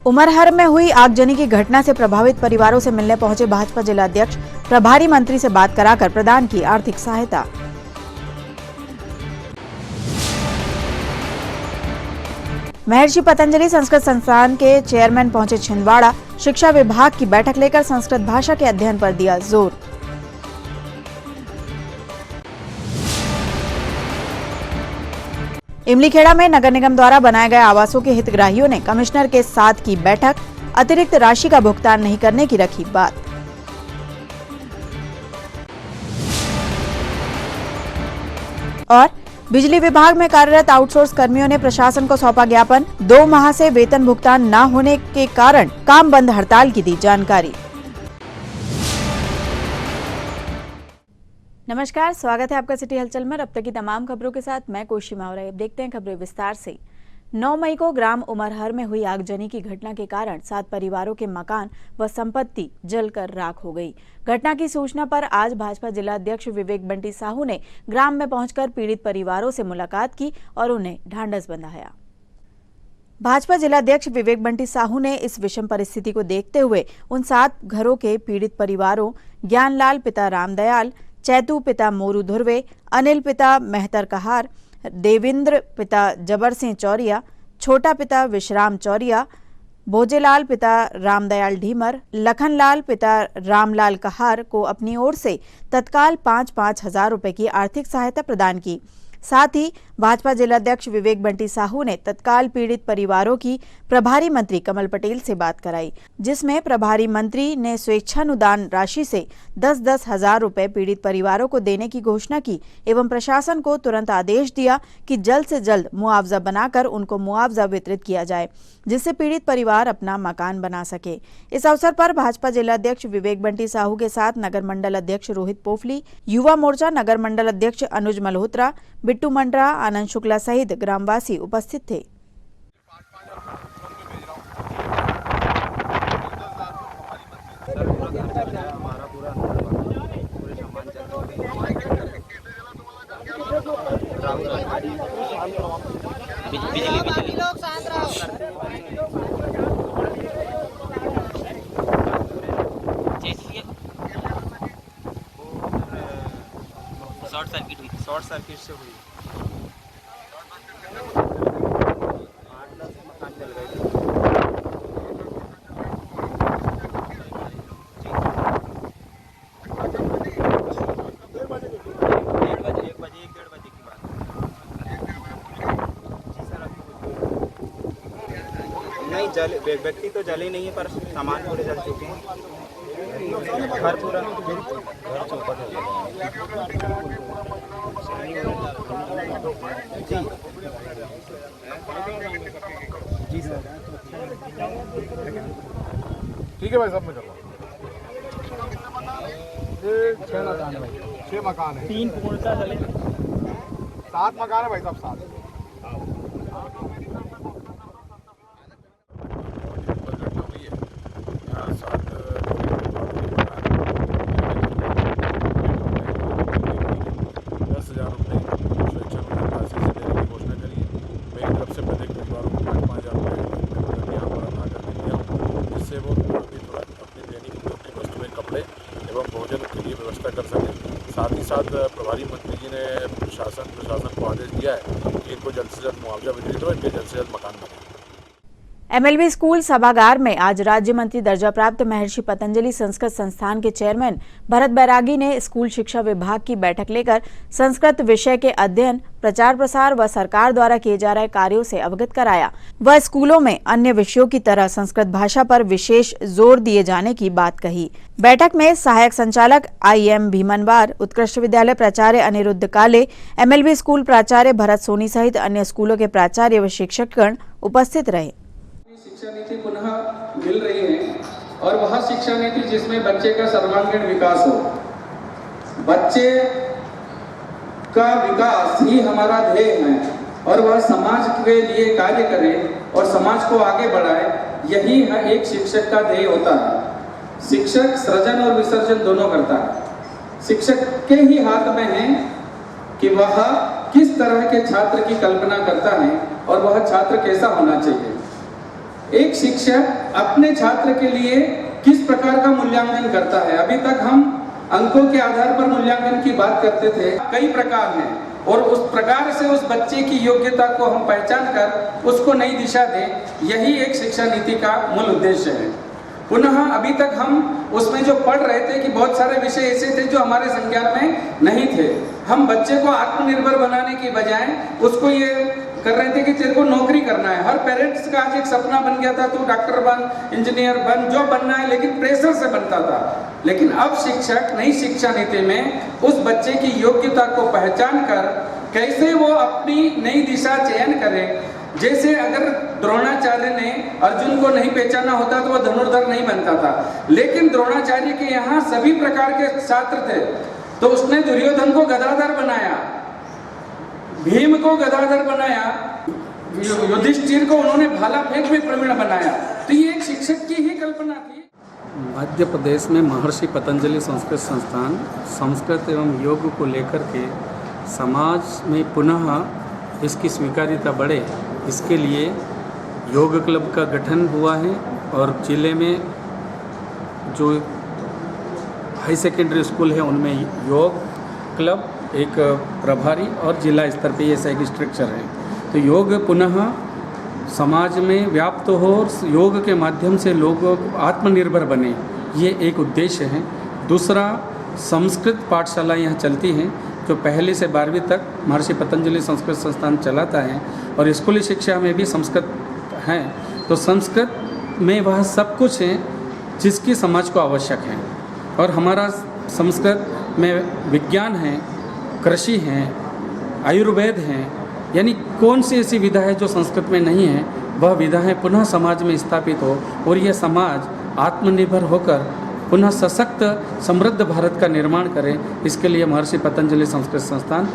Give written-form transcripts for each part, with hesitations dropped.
उमरहर में हुई आगजनी की घटना से प्रभावित परिवारों से मिलने पहुंचे भाजपा जिलाध्यक्ष, प्रभारी मंत्री से बात कराकर प्रदान की आर्थिक सहायता। महर्षि पतंजलि संस्कृत संस्थान के चेयरमैन पहुंचे छिंदवाड़ा, शिक्षा विभाग की बैठक लेकर संस्कृत भाषा के अध्ययन पर दिया जोर। इमलीखेड़ा में नगर निगम द्वारा बनाए गए आवासों के हितग्राहियों ने कमिश्नर के साथ की बैठक, अतिरिक्त राशि का भुगतान नहीं करने की रखी बात। और बिजली विभाग में कार्यरत आउटसोर्स कर्मियों ने प्रशासन को सौंपा ज्ञापन, 2 माह से वेतन भुगतान न होने के कारण काम बंद हड़ताल की दी जानकारी। नमस्कार, स्वागत है आपका सिटी हलचल में। अब तक की तमाम खबरों के साथ मैं कोशी मावरा। अब देखते हैं खबरें विस्तार से। 9 मई को ग्राम उमरहर में हुई आगजनी की घटना के कारण 7 परिवारों के मकान व संपत्ति जलकर राख हो गई। घटना की सूचना पर आज भाजपा जिलाध्यक्ष विवेक बंटी साहू ने ग्राम में पहुंचकर पीड़ित परिवारों से मुलाकात की और उन्हें ढांढस बंधाया। भाजपा जिलाध्यक्ष विवेक बंटी साहू ने इस विषम परिस्थिति को देखते हुए उन 7 घरों के पीड़ित परिवारों ज्ञानलाल पिता रामदयाल, चैतू पिता मोरू धुर्वे, अनिल पिता मेहतर कहार, देवेंद्र पिता जबर सिंह चौरिया, छोटा पिता विश्राम चौरिया, भोजेलाल पिता रामदयाल ढीमर, लखनलाल पिता रामलाल कहार को अपनी ओर से तत्काल 5-5 हजार रुपए की आर्थिक सहायता प्रदान की। साथ ही भाजपा जिलाध्यक्ष विवेक बंटी साहू ने तत्काल पीड़ित परिवारों की प्रभारी मंत्री कमल पटेल से बात कराई, जिसमें प्रभारी मंत्री ने स्वेच्छानुदान राशि से 10-10 हजार रुपए पीड़ित परिवारों को देने की घोषणा की एवं प्रशासन को तुरंत आदेश दिया कि जल्द से जल्द मुआवजा बनाकर उनको मुआवजा वितरित किया जाए, जिससे पीड़ित परिवार अपना मकान बना सके। इस अवसर पर भाजपा जिलाध्यक्ष विवेक बंटी साहू के साथ नगर मंडल अध्यक्ष रोहित पोफली, युवा मोर्चा नगर मंडल अध्यक्ष अनुज मल्होत्रा, बिट्टू मंडरा, आनंद शुक्ला सहित ग्रामवासी उपस्थित थे। शॉर्ट सर्किट से हुई। नहीं जल व्यक्ति तो जले नहीं है, पर सामान पूरे जल चुके हैं। घर पूरा घर चौपट हो गया। जी सर, ठीक है भाई, सब में कर लो। ये 6 मकान है भाई, 6 मकान है, 3 पूर्णतः जले, 7 मकान है भाई, सब 7। साथ ही साथ प्रभारी मंत्री जी ने प्रशासन को आदेश दिया है कि इनको जल्द से जल्द मुआवजा वितरित हो, इनके जल्द से जल्द मकान बने। एमएलबी स्कूल सभागार में आज राज्य मंत्री दर्जा प्राप्त महर्षि पतंजलि संस्कृत संस्थान के चेयरमैन भरत बैरागी ने स्कूल शिक्षा विभाग की बैठक लेकर संस्कृत विषय के अध्ययन, प्रचार प्रसार व सरकार द्वारा किए जा रहे कार्यों से अवगत कराया। वह स्कूलों में अन्य विषयों की तरह संस्कृत भाषा पर विशेष जोर दिए जाने की बात कही। बैठक में सहायक संचालक IM भीमनवार, उत्कृष्ट विद्यालय प्राचार्य अनिरुद्ध काले, एमएलबी स्कूल प्राचार्य भरत सोनी सहित अन्य स्कूलों के प्राचार्य व शिक्षकगण उपस्थित रहे। शिक्षा नीति पुनः मिल रही है और वह शिक्षा नीति जिसमें बच्चे का सर्वांगीण विकास हो। बच्चे का विकास ही हमारा ध्येय है और वह समाज के लिए कार्य करे और समाज को आगे बढ़ाए, यही एक शिक्षक का ध्येय होता है। शिक्षक सृजन और विसर्जन दोनों करता है। शिक्षक के ही हाथ में है कि वह किस तरह के छात्र की कल्पना करता है और वह छात्र कैसा होना चाहिए। एक शिक्षक अपने छात्र के लिए किस प्रकार का मूल्यांकन करता है। अभी तक हम अंकों के आधार पर मूल्यांकन की बात करते थे, कई प्रकार हैं और उस प्रकार से उस बच्चे की योग्यता को हम पहचान कर उसको नई दिशा दें, यही एक शिक्षा नीति का मूल उद्देश्य है। पुनः अभी तक हम उसमें जो पढ़ रहे थे कि बहुत सारे विषय ऐसे थे जो हमारे संज्ञान में नहीं थे। हम बच्चे को आत्मनिर्भर बनाने की बजाय उसको ये कर रहे थे कि तेरे को नौकरी करना है। हर पेरेंट्स का आज एक सपना बन गया था, तू डॉक्टर बन, इंजीनियर बन, जो बनना है, लेकिन प्रेशर से बनता था। लेकिन अब शिक्षक नई शिक्षा नीति में उस बच्चे की योग्यता को पहचान कर कैसे वो अपनी नई दिशा चयन करे। जैसे अगर द्रोणाचार्य ने अर्जुन को नहीं पहचाना होता तो वह धनुर्धर नहीं बनता था, लेकिन द्रोणाचार्य के यहाँ सभी प्रकार के छात्र थे, तो उसने दुर्योधन को गदाधर बनाया, भीम को गदाधर बनाया, युधिष्ठिर को उन्होंने भाला फेंक में प्रवीण बनाया। तो ये एक शिक्षक की ही कल्पना थी। मध्य प्रदेश में महर्षि पतंजलि संस्कृत संस्थान संस्कृत एवं योग को लेकर के समाज में पुनः इसकी स्वीकार्यता बढ़े, इसके लिए योग क्लब का गठन हुआ है और जिले में जो हाई सेकेंडरी स्कूल है उनमें योग क्लब एक प्रभारी और जिला स्तर पे ऐसा एक स्ट्रक्चर है। तो योग पुनः समाज में व्याप्त हो और योग के माध्यम से लोग आत्मनिर्भर बने, ये एक उद्देश्य है। दूसरा, संस्कृत पाठशाला यहाँ चलती हैं जो पहली से 12वीं तक महर्षि पतंजलि संस्कृत संस्थान चलाता है और स्कूली शिक्षा में भी संस्कृत है। तो संस्कृत में वह सब कुछ है जिसकी समाज को आवश्यक है। और हमारा संस्कृत में विज्ञान है, कृषि है, आयुर्वेद है, यानी कौन सी ऐसी विधा है जो संस्कृत में नहीं है, वह विधाएं पुनः समाज में स्थापित हो और यह समाज आत्मनिर्भर होकर पुनः सशक्त समृद्ध भारत का निर्माण करे। इसके लिए महर्षि पतंजलि संस्कृत संस्थान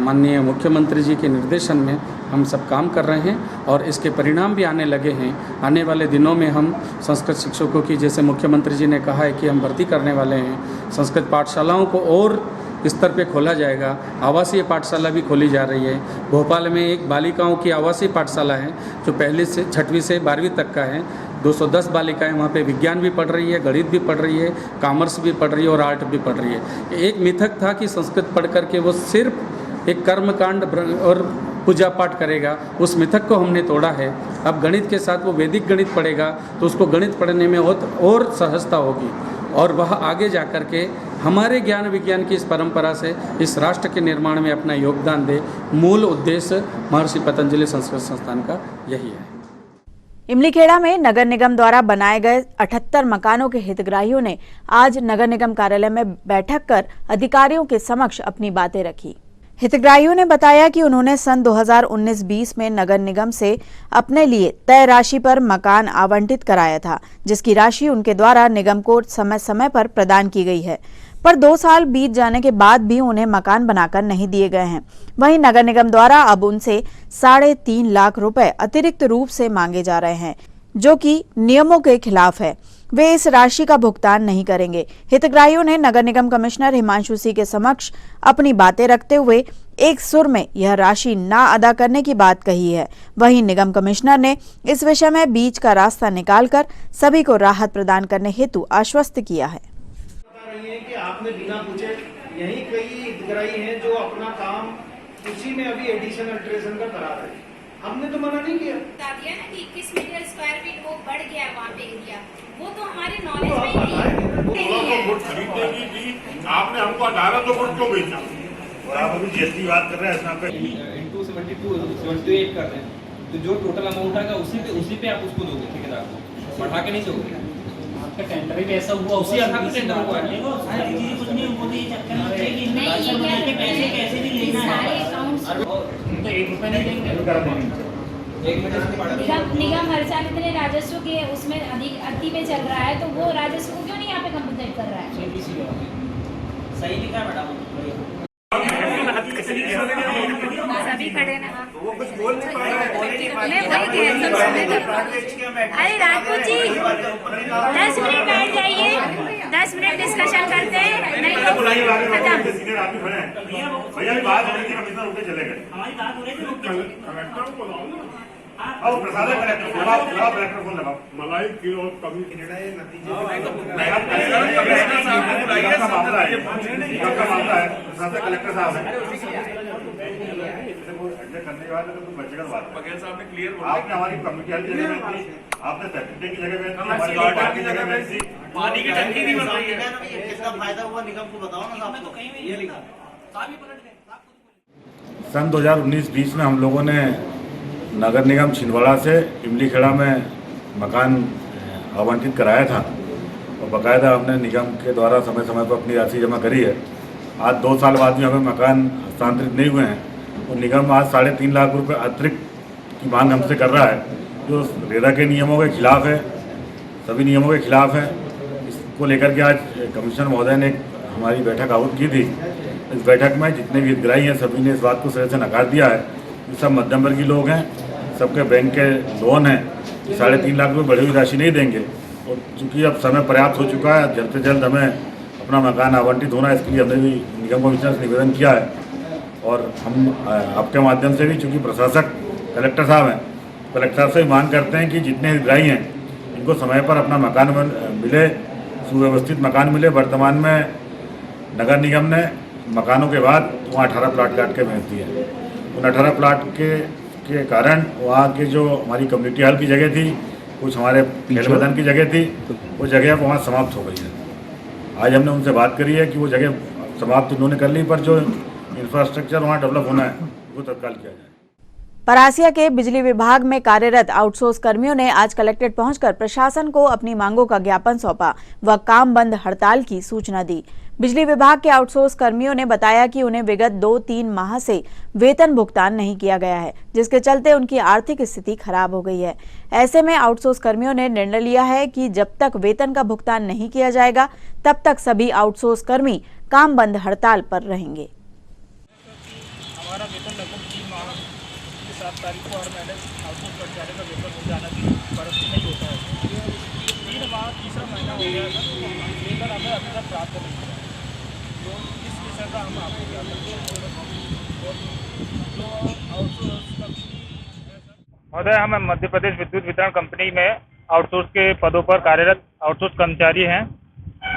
माननीय मुख्यमंत्री जी के निर्देशन में हम सब काम कर रहे हैं और इसके परिणाम भी आने लगे हैं। आने वाले दिनों में हम संस्कृत शिक्षकों की, जैसे मुख्यमंत्री जी ने कहा है कि हम भर्ती करने वाले हैं, संस्कृत पाठशालाओं को और स्तर पे खोला जाएगा। आवासीय पाठशाला भी खोली जा रही है। भोपाल में एक बालिकाओं की आवासीय पाठशाला है जो पहली से 6वीं से 12वीं तक का है। 210 बालिकाएं वहाँ पे विज्ञान भी पढ़ रही है, गणित भी पढ़ रही है, कॉमर्स भी पढ़ रही है और आर्ट भी पढ़ रही है। एक मिथक था कि संस्कृत पढ़ करके वो सिर्फ एक कर्मकांड और पूजा पाठ करेगा, उस मिथक को हमने तोड़ा है। अब गणित के साथ वो वैदिक गणित पढ़ेगा तो उसको गणित पढ़ने में और सहजता होगी और वह आगे जा कर के हमारे ज्ञान विज्ञान की इस परंपरा से इस राष्ट्र के निर्माण में अपना योगदान दे। मूल उद्देश्य महर्षि पतंजलि संस्कृत संस्थान का यही है। इमलीखेड़ा में नगर निगम द्वारा बनाए गए 78 मकानों के हितग्राहियों ने आज नगर निगम कार्यालय में बैठक कर अधिकारियों के समक्ष अपनी बातें रखी। हितग्राहियों ने बताया कि उन्होंने सन 2019-20 में नगर निगम से अपने लिए तय राशि पर मकान आवंटित कराया था, जिसकी राशि उनके द्वारा निगम को समय समय पर प्रदान की गई है, पर 2 साल बीत जाने के बाद भी उन्हें मकान बनाकर नहीं दिए गए हैं। वहीं नगर निगम द्वारा अब उनसे 3.5 लाख रुपए अतिरिक्त रूप से मांगे जा रहे हैं, जो कि नियमों के खिलाफ है। वे इस राशि का भुगतान नहीं करेंगे। हितग्राहियों ने नगर निगम कमिश्नर हिमांशु सिंह के समक्ष अपनी बातें रखते हुए एक सुर में यह राशि ना अदा करने की बात कही है। वहीं निगम कमिश्नर ने इस विषय में बीच का रास्ता निकालकर सभी को राहत प्रदान करने हेतु आश्वस्त किया है। कि आपने बिना पूछे यही कई हितग्राही हैं जो अपना काम उसी में अभी एडिशन अल्ट्रेशन का करा रहे हैं। हमने तो मना नहीं किया। बता दिया ना कि 21 मीटर स्क्वायर फीट वो बढ़ गया है वहाँ पे एरिया, वो तो हमारे नॉलेज में ही नहीं है। वोट खरीदने की थी, आपने हमको 18 तो वोट क्यों बेचा? और आप अभी जीएसटी बात कर रहे हैं, इसमें पे इनटू 72 कर रहे हैं, तो जो टोटल अमाउंट आएगा उसी पे आप उसको दोगे ठेकेदार को, बढ़ा के नहीं दोगे। आपका टेंडर भी ऐसा हुआ, उसी आधार पर टेंडर हुआ है। सारी चीजें कुछ नहीं होती, चक्कर में कि पैसे कैसे भी लेना है, तो 1 रुपया नहीं देंगे। निगम हर साल इतने राजस्व के उसमें अति में चल रहा है, तो वो राजस्व को क्यों नहीं यहाँ पे कंपनसेट कर रहा है? सही लिखा है मैडम। सभी खड़े ना, मैं वही कह रही हूँ। अरे राजपूत जी 10 मिनट बैठ जाइए, 10 मिनट डिस्कशन करते हैं, नहीं तो भैया बात हो रही थी, हम इतना रुके चले गए। हमारी बात हो रही थी, अब प्रशासन कलेक्टर फोन लगाओ मलाई की और कमी का मामला है प्रशासन कलेक्टर साहब है करने के बाद बच्चे का बात बघेल साहब ने क्लियर बोला आपने हमारी कम्युनिटी की जगह में थी आपने सेफ्टी की जगह में थी हमारी गार्डन की जगह में थी पानी की टंकी नहीं बन रही है कितना फायदा हुआ निगम को बताओ ना आपको कहीं नहीं ये लिखा सन 2019-20 में हम लोगों ने नगर निगम छिंदवाड़ा से इमली खेड़ा में मकान आवंटित कराया था और बाकायदा हमने निगम के द्वारा समय समय पर अपनी राशि जमा करी है। आज 2 साल बाद भी हमें मकान हस्तांतरित नहीं हुए हैं और निगम आज 3.5 लाख रुपए अतिरिक्त की मांग हमसे कर रहा है, जो रेरा के नियमों के खिलाफ है, सभी नियमों के खिलाफ है। इसको लेकर के आज कमिश्नर महोदय ने हमारी बैठक आहूत की थी। इस बैठक में जितने भी हितग्राही हैं सभी ने इस बात को सिरे से नकार दिया है। ये सब मध्यम वर्गीय लोग हैं, सबके बैंक के लोन हैं, 3.5 लाख रुपये बढ़ी हुई राशि नहीं देंगे और चूँकि अब समय पर्याप्त हो चुका है, जल्द से जल्द हमें अपना मकान आवंटित होना है। इसके लिए हमने भी निगम कमिश्नर से निवेदन किया है और हम आपके माध्यम से भी, चूँकि प्रशासक कलेक्टर साहब हैं, कलेक्टर साहब से भी मांग करते हैं कि जितने हितग्राही हैं इनको समय पर अपना मकान मिले, सुव्यवस्थित मकान मिले। वर्तमान में नगर निगम ने मकानों के बाद वहाँ 18 प्लाट काट के भेज दिए। उन 18 प्लाट के कारण वहाँ के जो हमारी कम्युनिटी हॉल की जगह थी, कुछ हमारे खेल मैदान की जगह थी, वो जगह वहाँ समाप्त हो गई है। आज हमने उनसे बात करी है कि वो जगह समाप्त उन्होंने कर ली, पर जो इंफ्रास्ट्रक्चर वहाँ डेवलप होना है वो तत्काल किया जाए। परासिया के बिजली विभाग में कार्यरत आउटसोर्स कर्मियों ने आज कलेक्ट्रेट पहुंचकर प्रशासन को अपनी मांगों का ज्ञापन सौंपा व काम बंद हड़ताल की सूचना दी। बिजली विभाग के आउटसोर्स कर्मियों ने बताया कि उन्हें विगत 2-3 माह से वेतन भुगतान नहीं किया गया है, जिसके चलते उनकी आर्थिक स्थिति खराब हो गई है। ऐसे में आउटसोर्स कर्मियों ने निर्णय लिया है कि जब तक वेतन का भुगतान नहीं किया जाएगा तब तक सभी आउटसोर्स कर्मी काम बंद हड़ताल पर रहेंगे। हमारा वेतन लगभग 3 माह की 7 तारीख को हर महीने आउटसोर्स कर्मचारी का वेतन हो जाना चाहिए, परंतु नहीं होता है। 3 माह तीसरा महीना हो गया है, वेतन हमें अभी तक प्राप्त नहीं हुआ। तो इस विषय का हम आपको ज्ञापन महोदय, हम मध्य प्रदेश विद्युत वितरण कंपनी में आउटसोर्स के पदों पर कार्यरत आउटसोर्स कर्मचारी हैं,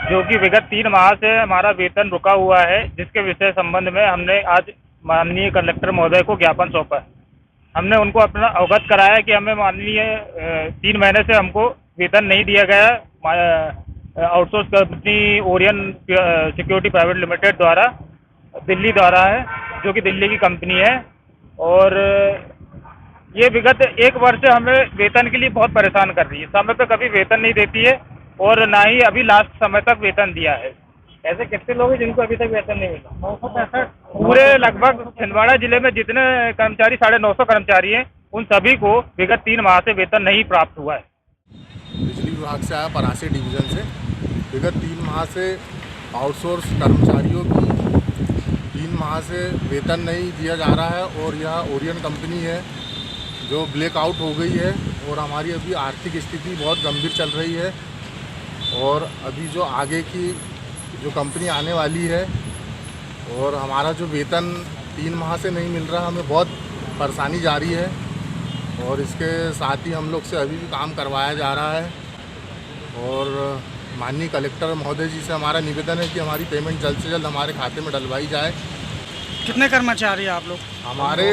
जो कि विगत 3 माह से हमारा वेतन रुका हुआ है, जिसके विषय संबंध में हमने आज माननीय कलेक्टर महोदय को ज्ञापन सौंपा है। हमने उनको अपना अवगत कराया कि हमें माननीय 3 महीने से हमको वेतन नहीं दिया गया। Outsource company Orion security private limited द्वारा दिल्ली द्वारा है, जो कि दिल्ली की कंपनी है, और ये विगत 1 वर्ष से हमें वेतन के लिए बहुत परेशान कर रही है। समय पे कभी वेतन नहीं देती है और ना ही अभी लास्ट समय तक वेतन दिया है। ऐसे कितने लोग हैं जिनको अभी तक वेतन नहीं मिला? 965 पूरे लगभग छिंदवाड़ा जिले में जितने कर्मचारी 950 कर्मचारी हैं, उन सभी को विगत 3 माह से वेतन नहीं प्राप्त हुआ है। बिजली विभाग से आया, परासी डिवीज़न से। विगत 3 माह से आउटसोर्स कर्मचारियों की 3 माह से वेतन नहीं दिया जा रहा है और यह ओरियन कंपनी है जो ब्लैकआउट हो गई है और हमारी अभी आर्थिक स्थिति बहुत गंभीर चल रही है। और अभी जो आगे की जो कंपनी आने वाली है और हमारा जो वेतन 3 माह से नहीं मिल रहा, हमें बहुत परेशानी जा रही है और इसके साथ ही हम लोग से अभी भी काम करवाया जा रहा है। और माननीय कलेक्टर महोदय जी से हमारा निवेदन है कि हमारी पेमेंट जल्द से जल्द हमारे खाते में डलवाई जाए। कितने कर्मचारी हैं आप लोग? हमारे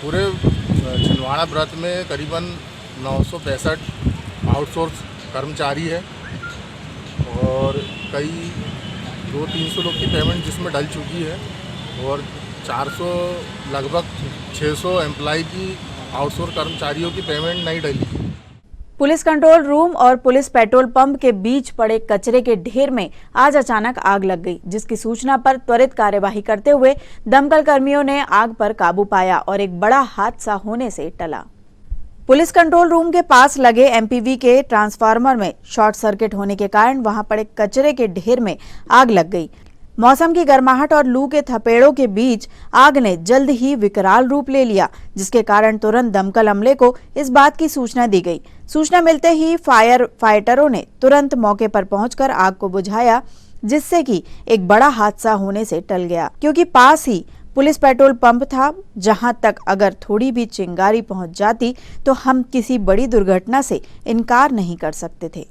पूरे छिंदवाड़ा व्रत में करीबन 965 आउटसोर्स कर्मचारी है और कई 200-300 लोग की पेमेंट जिसमें डल चुकी है और 400 लगभग 600 एम्प्लॉय की आउटसोर्स कर्मचारियों की पेमेंट नहीं डली। पुलिस कंट्रोल रूम और पुलिस पेट्रोल पंप के बीच पड़े कचरे के ढेर में आज अचानक आग लग गई, जिसकी सूचना पर त्वरित कार्यवाही करते हुए दमकल कर्मियों ने आग पर काबू पाया और एक बड़ा हादसा होने से टला। पुलिस कंट्रोल रूम के पास लगे एमपीवी के ट्रांसफार्मर में शॉर्ट सर्किट होने के कारण वहां पड़े कचरे के ढेर में आग लग गई। मौसम की गर्माहट और लू के थपेड़ों के बीच आग ने जल्द ही विकराल रूप ले लिया, जिसके कारण तुरंत दमकल अमले को इस बात की सूचना दी गई। सूचना मिलते ही फायर फाइटरों ने तुरंत मौके पर पहुंचकर आग को बुझाया, जिससे कि एक बड़ा हादसा होने से टल गया, क्योंकि पास ही पुलिस पेट्रोल पंप था, जहां तक अगर थोड़ी भी चिंगारी पहुंच जाती तो हम किसी बड़ी दुर्घटना से इनकार नहीं कर सकते थे।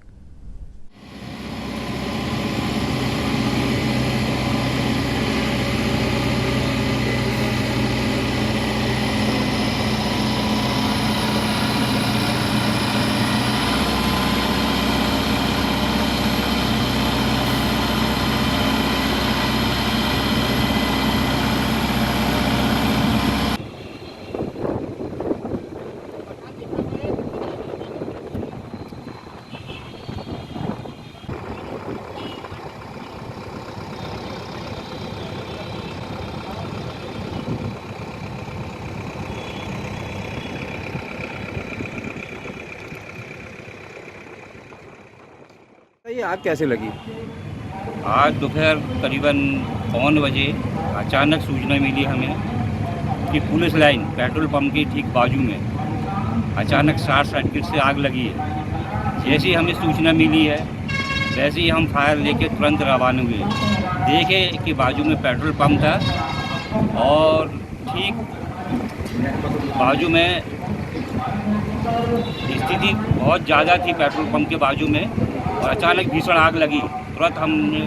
ये आग कैसे लगी? आज दोपहर करीबन 1:15 बजे अचानक सूचना मिली हमें कि पुलिस लाइन पेट्रोल पंप के ठीक बाजू में अचानक शॉर्ट सर्किट से आग लगी है। जैसे ही हमें सूचना मिली है वैसे ही हम फायर लेके तुरंत रवाना हुए। देखे कि बाजू में पेट्रोल पंप था और ठीक बाजू में स्थिति बहुत ज़्यादा थी पेट्रोल पंप के बाजू में और अचानक भीषण आग लगी। तुरंत हमने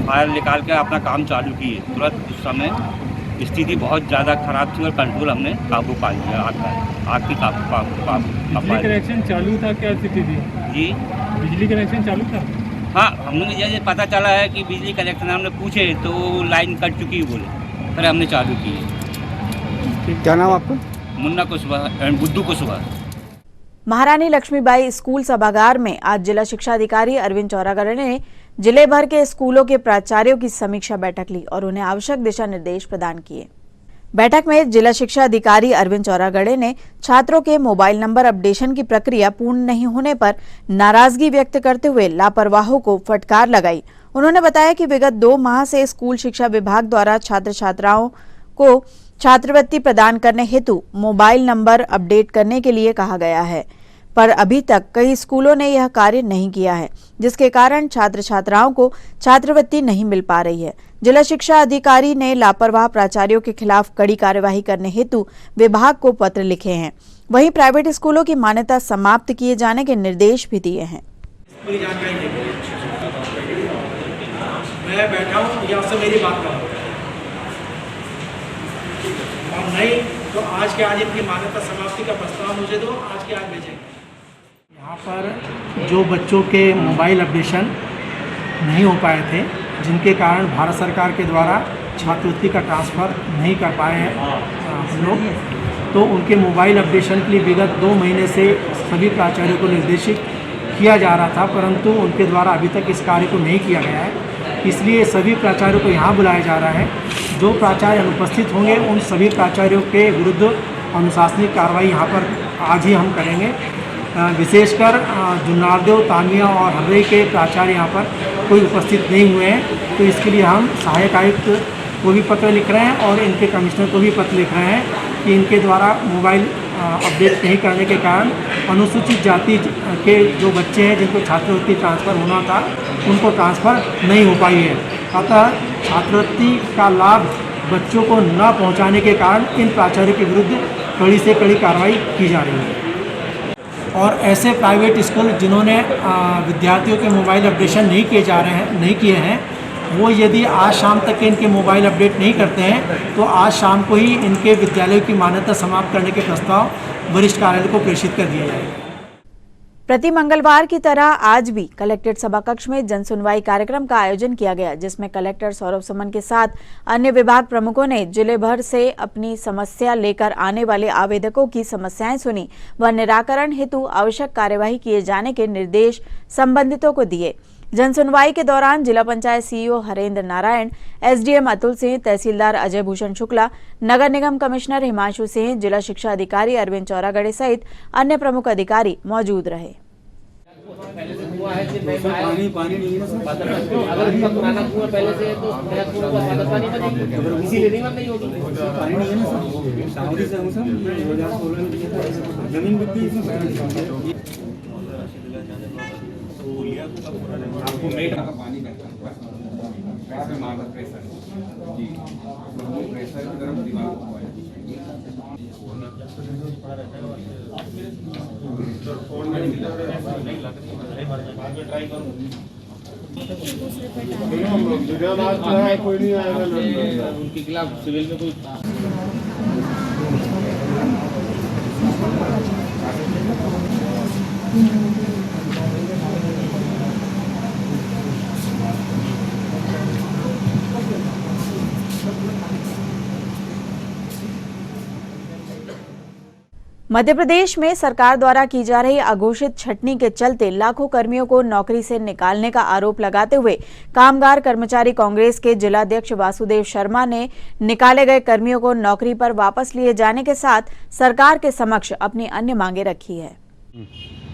फायर निकाल के अपना काम चालू किए। तुरंत उस समय स्थिति बहुत ज़्यादा ख़राब थी और कंट्रोल हमने काबू पा लिया। आग की बिजली कनेक्शन चालू था? क्या स्थिति थी जी? बिजली कनेक्शन चालू था? हाँ, हमने जैसे पता चला है कि बिजली कनेक्शन हमने पूछे तो लाइन कट चुकी है बोले, फिर हमने चालू किए। क्या नाम आपका? मुन्ना कुशवाहा एंड बुद्धू कुशवाहा। महारानी लक्ष्मीबाई स्कूल सभागार में आज जिला शिक्षा अधिकारी अरविंद चौरागड़े ने जिले भर के स्कूलों के प्राचार्यों की समीक्षा बैठक ली और उन्हें आवश्यक दिशा निर्देश प्रदान किए। बैठक में जिला शिक्षा अधिकारी अरविंद चौरागड़े ने छात्रों के मोबाइल नंबर अपडेशन की प्रक्रिया पूर्ण नहीं होने पर नाराजगी व्यक्त करते हुए लापरवाहों को फटकार लगाई। उन्होंने बताया कि विगत 2 माह से स्कूल शिक्षा विभाग द्वारा छात्र छात्राओं को छात्रवृत्ति प्रदान करने हेतु मोबाइल नंबर अपडेट करने के लिए कहा गया है, पर अभी तक कई स्कूलों ने यह कार्य नहीं किया है, जिसके कारण छात्र छात्राओं को छात्रवृत्ति नहीं मिल पा रही है। जिला शिक्षा अधिकारी ने लापरवाह प्राचार्यों के खिलाफ कड़ी कार्यवाही करने हेतु विभाग को पत्र लिखे हैं। वहीं प्राइवेट स्कूलों की मान्यता समाप्त किए जाने के निर्देश भी दिए हैं। मैं बैठा हूँ या आपसे मेरी बात करो और नहीं तो आज के आज इनकी मान्यता समाप्ति का प्रस्ताव मुझे दो, आज के आज भेजेंगे। यहाँ पर जो बच्चों के मोबाइल अपडेशन नहीं हो पाए थे, जिनके कारण भारत सरकार के द्वारा छात्रवृत्ति का ट्रांसफ़र नहीं कर पाए हैं हम लोग, तो उनके मोबाइल अपडेशन के लिए विगत 2 महीने से सभी प्राचार्यों को निर्देशित किया जा रहा था, परंतु उनके द्वारा अभी तक इस कार्य को नहीं किया गया है। इसलिए सभी प्राचार्यों को यहाँ बुलाया जा रहा है। जो प्राचार्य अनुपस्थित होंगे उन सभी प्राचार्यों के विरुद्ध अनुशासनिक कार्रवाई यहाँ पर आज ही हम करेंगे। विशेषकर जुन्नारदेव, तामिया और हर्रई के प्राचार्य यहाँ पर कोई उपस्थित नहीं हुए हैं, तो इसके लिए हम सहायक आयुक्त को भी पत्र लिख रहे हैं और इनके कमिश्नर को भी पत्र लिख रहे हैं कि इनके द्वारा मोबाइल अपडेट नहीं करने के कारण अनुसूचित जाति के जो बच्चे हैं जिनको छात्रवृत्ति ट्रांसफ़र होना था उनको ट्रांसफ़र नहीं हो पाई है। अतः छात्रवृत्ति का लाभ बच्चों को न पहुंचाने के कारण इन प्राचार्यों के विरुद्ध कड़ी से कड़ी कार्रवाई की जा रही है। और ऐसे प्राइवेट स्कूल जिन्होंने विद्यार्थियों के मोबाइल अपडेशन नहीं किए हैं वो यदि आज शाम तक इनके मोबाइल अपडेट नहीं करते हैं तो आज शाम को ही इनके विद्यालयों की मान्यता समाप्त करने के प्रस्ताव वरिष्ठ कार्यालय को प्रेषित कर दिया जाएगा। प्रति मंगलवार की तरह आज भी कलेक्ट्रेट सभा कक्ष में जन सुनवाई कार्यक्रम का आयोजन किया गया, जिसमें कलेक्टर सौरभ सुमन के साथ अन्य विभाग प्रमुखों ने जिले भर से अपनी समस्या लेकर आने वाले आवेदकों की समस्याएं सुनी व निराकरण हेतु आवश्यक कार्यवाही किए जाने के निर्देश संबंधितों को दिए। जन सुनवाई के दौरान जिला पंचायत सीईओ हरेंद्र नारायण, एसडीएम अतुल सिंह, तहसीलदार अजय भूषण शुक्ला, नगर निगम कमिश्नर हिमांशु सिंह, जिला शिक्षा अधिकारी अरविंद चौरागड़े सहित अन्य प्रमुख अधिकारी मौजूद रहे। पानी नहीं है सर। अगर इसका पुराना कुआं पहले से तो नया कुआं का स्वागत पानी बनेगी, इसीलिए नहीं होगी। पानी नहीं है ना सर। सावरी से हम सब 2016 में दिया था, जमीन बिकती इसमें आपको मेट का पानी करता है, प्रेशर मारता प्रेशर जी प्रेशर गर्म दिमाग को उनके खिलाफ सिविल में कोई मध्य प्रदेश में सरकार द्वारा की जा रही अघोषित छटनी के चलते लाखों कर्मियों को नौकरी से निकालने का आरोप लगाते हुए कामगार कर्मचारी कांग्रेस के जिलाध्यक्ष वासुदेव शर्मा ने निकाले गए कर्मियों को नौकरी पर वापस लिए जाने के साथ सरकार के समक्ष अपनी अन्य मांगे रखी है।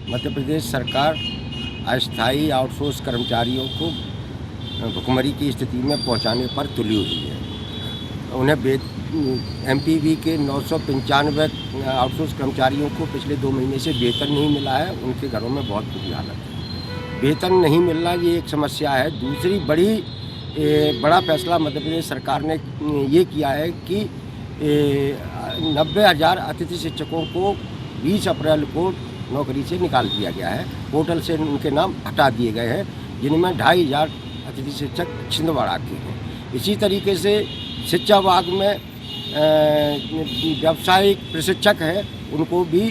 मध्य प्रदेश सरकार अस्थायी आउटसोर्स कर्मचारियों को भुखमरी की स्थिति में पहुंचाने पर तुली हुई है। उन्हें एमपीवी के 995 आउटसोर्स कर्मचारियों को पिछले 2 महीने से वेतन नहीं मिला है। उनके घरों में बहुत बुरी हालत है। वेतन नहीं मिलना ये एक समस्या है। दूसरी बड़ा फैसला मध्य प्रदेश सरकार ने ये किया है कि 90,000 अतिथि शिक्षकों को 20 अप्रैल को नौकरी से निकाल दिया गया है। पोर्टल से उनके नाम हटा दिए गए हैं, जिनमें 2,500 अतिथि शिक्षक छिंदवाड़ा के हैं। इसी तरीके से शिक्षा विभाग में व्यावसायिक प्रशिक्षक है, उनको भी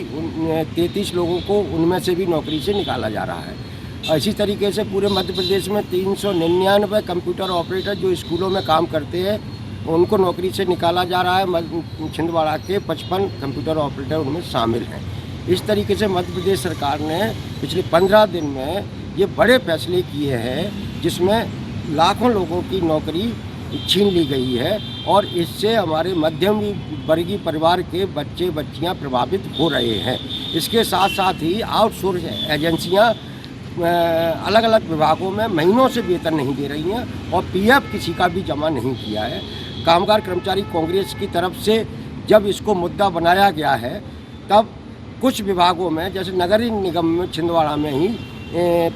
33 लोगों को उनमें से भी नौकरी से निकाला जा रहा है। इसी तरीके से पूरे मध्य प्रदेश में 399 कंप्यूटर ऑपरेटर जो स्कूलों में काम करते हैं उनको नौकरी से निकाला जा रहा है। छिंदवाड़ा के 55 कंप्यूटर ऑपरेटर उनमें शामिल हैं। इस तरीके से मध्य प्रदेश सरकार ने पिछले 15 दिन में ये बड़े फैसले किए हैं, जिसमें लाखों लोगों की नौकरी छीन ली गई है और इससे हमारे मध्यम वर्गीय परिवार के बच्चे बच्चियां प्रभावित हो रहे हैं। इसके साथ साथ ही आउटसोर्स एजेंसियां अलग अलग विभागों में महीनों से वेतन नहीं दे रही हैं और पीएफ किसी का भी जमा नहीं किया है। कामगार कर्मचारी कांग्रेस की तरफ से जब इसको मुद्दा बनाया गया है, तब कुछ विभागों में जैसे नगर निगम में छिंदवाड़ा में ही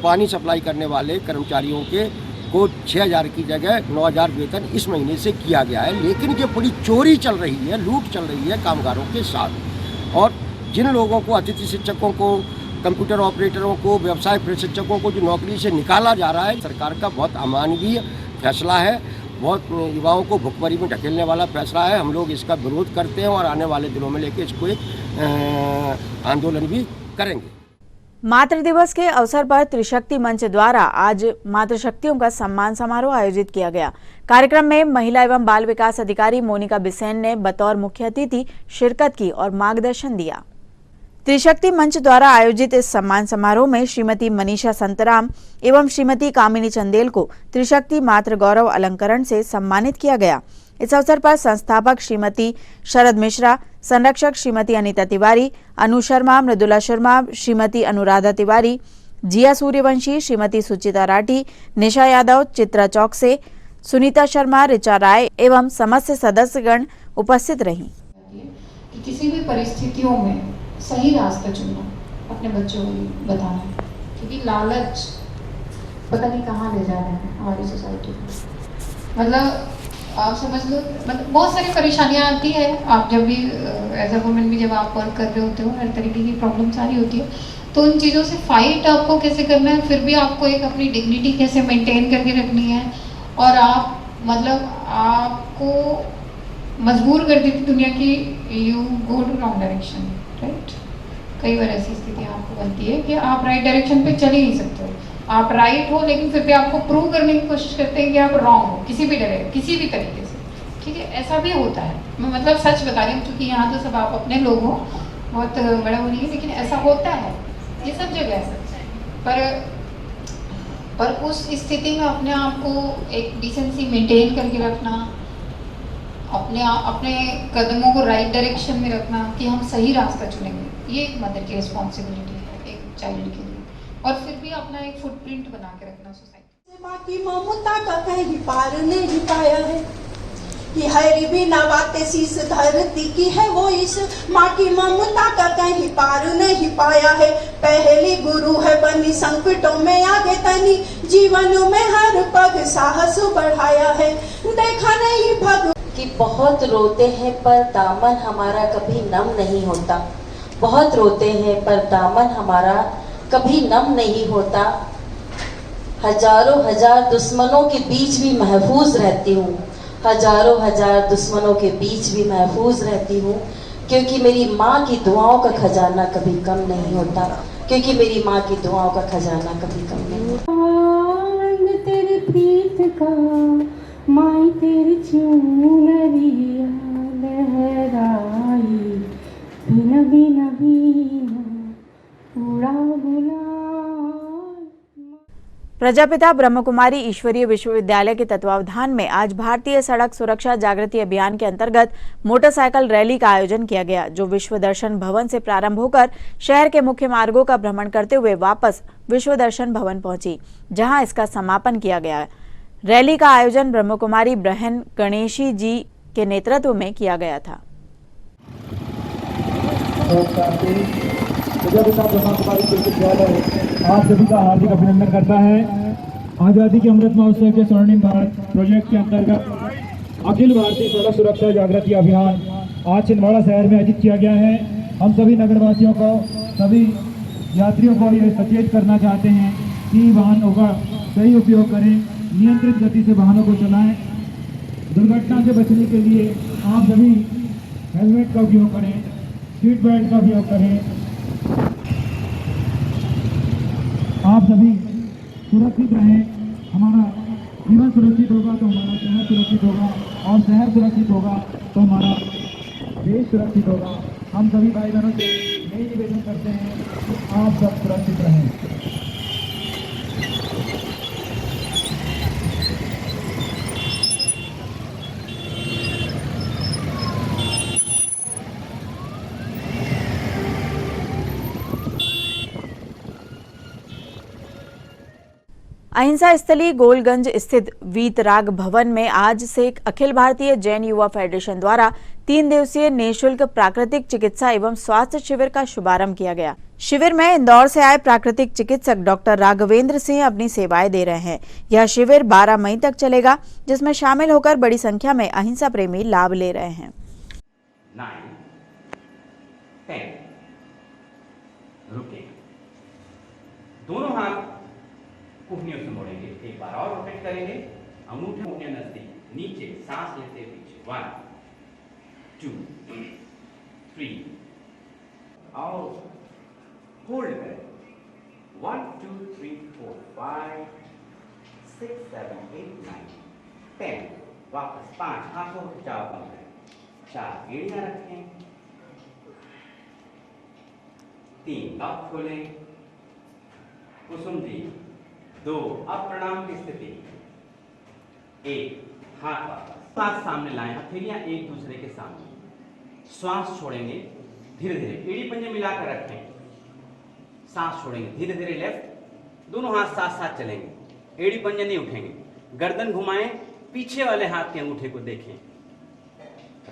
पानी सप्लाई करने वाले कर्मचारियों के को 6,000 की जगह 9,000 वेतन इस महीने से किया गया है। लेकिन ये बड़ी चोरी चल रही है, लूट चल रही है कामगारों के साथ। और जिन लोगों को, अतिथि शिक्षकों को, कंप्यूटर ऑपरेटरों को, व्यवसाय प्रशिक्षकों को जो नौकरी से निकाला जा रहा है, सरकार का बहुत अमानवीय फैसला है, बहुत युवाओं को भुखमरी में ढकेलने वाला फैसला है। हम लोग इसका विरोध करते हैं और आने वाले दिनों में लेकर इसको एक आंदोलन भी करेंगे। मातृ दिवस के अवसर पर त्रिशक्ति मंच द्वारा आज मातृशक्तियों का सम्मान समारोह आयोजित किया गया। कार्यक्रम में महिला एवं बाल विकास अधिकारी मोनिका बिसेन ने बतौर मुख्य अतिथि शिरकत की और मार्गदर्शन दिया। त्रिशक्ति मंच द्वारा आयोजित इस सम्मान समारोह में श्रीमती मनीषा संतराम एवं श्रीमती कामिनी चंदेल को त्रिशक्ति मातृ गौरव अलंकरण से सम्मानित किया गया। इस अवसर पर संस्थापक श्रीमती शरद मिश्रा, संरक्षक श्रीमती अनीता तिवारी, अनु शर्मा, मृदुला शर्मा, श्रीमती अनुराधा तिवारी, जिया सूर्यवंशी, श्रीमती सुचिता राठी, निशा यादव, चित्रा चौकसे, सुनीता शर्मा, ऋचा राय एवं समस्त सदस्यगण उपस्थित रहीं। कि किसी भी परिस्थितियों में सही रास्ता चुनना, अपने बच्चों को बताना, क्योंकि लालच पता नहीं कहाँ ले जा रहे हैं हमारी सोसाइटी में। मतलब आप समझ लो, मतलब बहुत सारी परेशानियां आती है। आप जब भी एज अ वुमेन भी जब आप वर्क कर रहे होते हो, हर तरीके की प्रॉब्लम सारी होती है, तो उन चीज़ों से फाइट आपको कैसे करना है, फिर भी आपको एक अपनी डिग्निटी कैसे मेंटेन करके रखनी है। और आप मतलब आपको मजबूर कर देती दुनिया की, you go to wrong direction, right. कई बार ऐसी स्थिति आपको बनती है कि आप राइट डायरेक्शन पे चल ही नहीं सकते हो। आप राइट हो, लेकिन फिर भी आपको प्रूव करने की कोशिश करते हैं कि आप रॉन्ग हो किसी भी तरीके से। ठीक है, ऐसा भी होता है। मैं मतलब सच बता रही हूँ, क्योंकि यहाँ तो सब आप अपने लोग हो, बहुत बड़ा वो नहीं है, लेकिन ऐसा होता है, ये सब जगह है। पर उस स्थिति में अपने आप को एक डिसेंसी मेंटेन करके रखना, अपने कदमों को राइट डायरेक्शन में रखना कि हम सही रास्ता चुनेंगे, ये एक मदर की रिस्पॉन्सिबिलिटी है एक चाइल्ड के लिए। और फिर भी अपना एक फुटप्रिंट बना के रखना सोसाइटी। बाकी ममता का कहीं पार नहीं पाया है कि हरी भी नवाते शीस धरती की है वो इस माँ की ममता का कहीं पार नहीं पाया है। पहली गुरु है बनी संकटों में आगे तनी, जीवन में हर पग साहस बढ़ाया है। देखा नहीं भग कि बहुत रोते हैं पर दामन हमारा कभी नम नहीं होता, बहुत रोते हैं पर दामन हमारा कभी नम नहीं होता। हजारों हजार दुश्मनों के बीच भी महफूज रहती हूँ, हजारों हजार दुश्मनों के बीच भी महफूज रहती हूँ, क्योंकि मेरी माँ की दुआओं का खजाना कभी कम नहीं होता, क्योंकि मेरी माँ की दुआओं का खजाना कभी कम नहीं होता। तेरी प्रीत का माई तेरी चुनरिया लहराई, बिना बिना बिना उड़ा बुला। प्रजापिता ब्रह्मकुमारी ईश्वरीय विश्वविद्यालय के तत्वावधान में आज भारतीय सड़क सुरक्षा जागृति अभियान के अंतर्गत मोटरसाइकिल रैली का आयोजन किया गया, जो विश्व दर्शन भवन से प्रारंभ होकर शहर के मुख्य मार्गों का भ्रमण करते हुए वापस विश्व दर्शन भवन पहुंची, जहां इसका समापन किया गया। रैली का आयोजन ब्रह्मकुमारी बहन गणेशी जी के नेतृत्व में किया गया था। आप सभी का हार्दिक अभिनंदन करता है। आज़ादी के अमृत महोत्सव के स्वर्णिम भारत प्रोजेक्ट के अंतर्गत अखिल भारतीय सड़क सुरक्षा जागृति अभियान आज छिंदवाड़ा शहर में आयोजित किया गया है। हम सभी नगरवासियों को, सभी यात्रियों को ये सचेत करना चाहते हैं कि वाहनों का सही उपयोग करें, नियंत्रित गति से वाहनों को चलाएं। दुर्घटना से बचने के लिए आप सभी हेलमेट का उपयोग करें, सीट बेल्ट का उपयोग करें। आप सभी सुरक्षित रहें। हमारा जीवन सुरक्षित होगा तो हमारा शहर सुरक्षित होगा, और शहर सुरक्षित होगा तो हमारा देश सुरक्षित होगा। हम सभी भाई बहनों से यही निवेदन करते हैं कि आप सब सुरक्षित रहें। अहिंसा स्थली गोलगंज स्थित वीतराग भवन में आज से अखिल भारतीय जैन युवा फेडरेशन द्वारा 3 दिवसीय निःशुल्क प्राकृतिक चिकित्सा एवं स्वास्थ्य शिविर का शुभारंभ किया गया। शिविर में इंदौर से आए प्राकृतिक चिकित्सक डॉक्टर राघवेंद्र सिंह अपनी सेवाएं दे रहे हैं। यह शिविर 12 मई तक चलेगा, जिसमें शामिल होकर बड़ी संख्या में अहिंसा प्रेमी लाभ ले रहे हैं। 9, 10 रुके, दोनों हाथ कुहनियों से मोड़ेंगे, एक बार और रोटेट करेंगे, अंगूठे कुहनियों नजदीक, नीचे सांस लेते पीछे, 1 2 3 और होल्ड करें, 1 2 3 4 5 6 7 8 9 10, वापस 5 हाथों को खिंचाव बंद करें, 4 एड़ियां रखें, 3 अब खोलें, कुसुम जी 2 अब प्रणाम की स्थिति, 1 हाथ वापस, हाथ सामने लाएं, हथेलियां एक दूसरे के सामने, श्वास छोड़ेंगे धीरे धीरे, एड़ी पंजे मिलाकर रखें, सांस छोड़ेंगे धीरे धीरे लेफ्ट, दोनों हाथ साथ साथ चलेंगे, एड़ी पंजे नहीं उठेंगे, गर्दन घुमाएं, पीछे वाले हाथ के अंगूठे को देखें,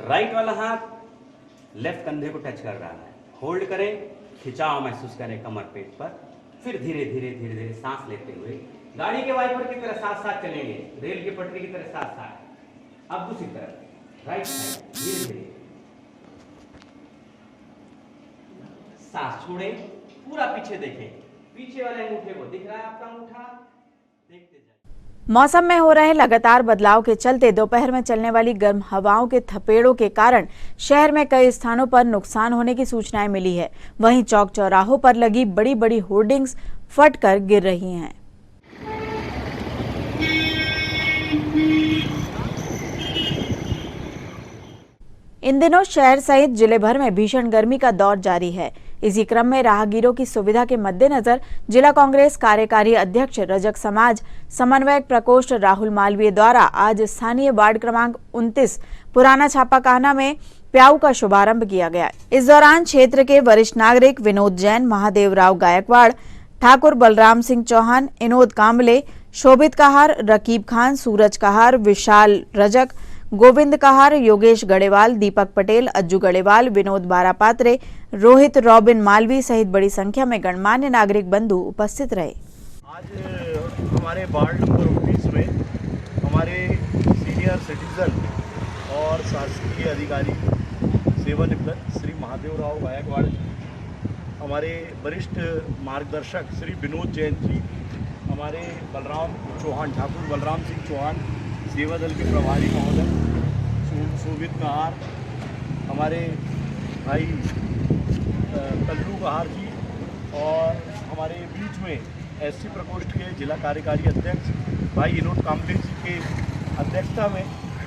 राइट वाला हाथ लेफ्ट कंधे को टच कर रहा है, होल्ड करें, खिंचाव महसूस करें कमर पेट पर, फिर धीरे धीरे धीरे धीरे सांस लेते हुए गाड़ी के वाइपर की तरह साथ साथ चलेंगे, रेल की पटरी की तरह साथ साथ। अब दूसरी तरफ राइट साइड धीरे धीरे सांस छोड़ें, पूरा पीछे देखें, पीछे वाले अंगूठे को दिख रहा है आपका अंगूठा, देखते जाइए। मौसम में हो रहे लगातार बदलाव के चलते दोपहर में चलने वाली गर्म हवाओं के थपेड़ों के कारण शहर में कई स्थानों पर नुकसान होने की सूचनाएं मिली है। वहीं चौक चौराहों पर लगी बड़ी बड़ी होर्डिंग्स फटकर गिर रही हैं। इन दिनों शहर सहित जिले भर में भीषण गर्मी का दौर जारी है। इसी क्रम में राहगीरों की सुविधा के मद्देनजर जिला कांग्रेस कार्यकारी अध्यक्ष रजक समाज समन्वयक प्रकोष्ठ राहुल मालवीय द्वारा आज स्थानीय वार्ड क्रमांक 29 पुराना छापाखाना में प्याऊ का शुभारंभ किया गया। इस दौरान क्षेत्र के वरिष्ठ नागरिक विनोद जैन, महादेव राव गायकवाड़, ठाकुर बलराम सिंह चौहान, इनोद कांबले, शोभित कहार, रकीब खान, सूरज कहार, विशाल रजक, गोविंद कहार, योगेश गढ़ेवाल, दीपक पटेल, अज्जू गढ़ेवाल, विनोद बारापात्रे, रोहित रॉबिन मालवी सहित बड़ी संख्या में गणमान्य नागरिक बंधु उपस्थित रहे। आज हमारे वार्ड नंबर 29 में हमारे सीनियर सिटीजन और और शासकीय अधिकारी सेवानिवृत्त श्री महादेवराव गायकवाड़ जी, हमारे वरिष्ठ मार्गदर्शक श्री विनोद जैन जी, हमारे बलराम चौहान, ठाकुर बलराम सिंह चौहान सेवा दल के प्रभारी महोदय, शोभित कहार, हमारे भाई कल्लू कहार जी, और हमारे बीच में एससी प्रकोष्ठ के जिला कार्यकारी अध्यक्ष भाई विनोद काम्बले जी के अध्यक्षता में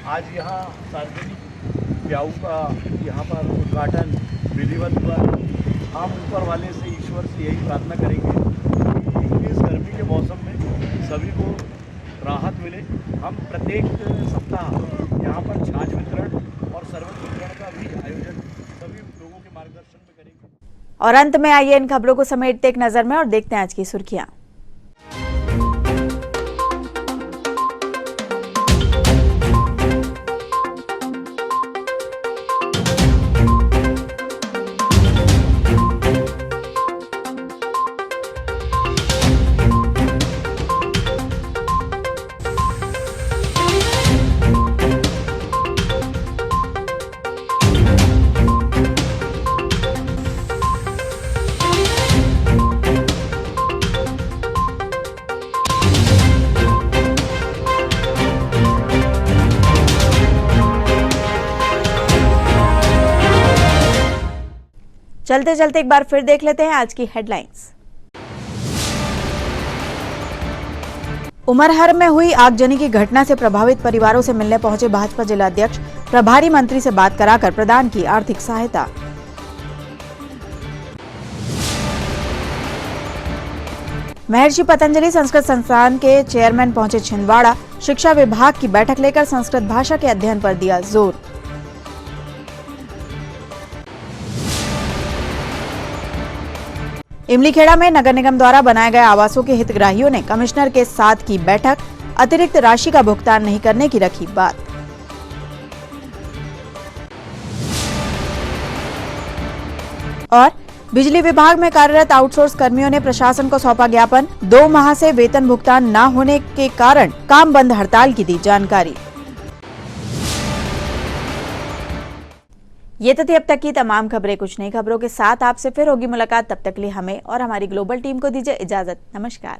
आज यहाँ सार्वजनिक ब्याऊ का यहाँ पर उद्घाटन विधिवत हुआ। हम ऊपर वाले से, ईश्वर से यही प्रार्थना करेंगे कि इस गर्मी के मौसम में सभी को राहत मिले। हम प्रत्येक सप्ताह यहाँ पर छाछ वितरण और शरबत वितरण का भी आयोजन सभी लोगों के मार्गदर्शन में करेंगे। और अंत में आइए इन खबरों को समेटते एक नजर में और देखते हैं आज की सुर्खियां। चलते चलते एक बार फिर देख लेते हैं आज की हेडलाइंस। उमरहर में हुई आगजनी की घटना से प्रभावित परिवारों से मिलने पहुंचे भाजपा जिला अध्यक्ष, प्रभारी मंत्री से बात कराकर प्रदान की आर्थिक सहायता। महर्षि पतंजलि संस्कृत संस्थान के चेयरमैन पहुंचे छिंदवाड़ा, शिक्षा विभाग की बैठक लेकर संस्कृत भाषा के अध्ययन पर दिया जोर। इमलीखेड़ा में नगर निगम द्वारा बनाए गए आवासों के हितग्राहियों ने कमिश्नर के साथ की बैठक, अतिरिक्त राशि का भुगतान नहीं करने की रखी बात। और बिजली विभाग में कार्यरत आउटसोर्स कर्मियों ने प्रशासन को सौंपा ज्ञापन, 2 माह से वेतन भुगतान न होने के कारण काम बंद हड़ताल की दी जानकारी। ये तो थी अब तक की तमाम खबरें। कुछ नई खबरों के साथ आपसे फिर होगी मुलाकात। तब तक के लिए हमें और हमारी ग्लोबल टीम को दीजिए इजाजत। नमस्कार।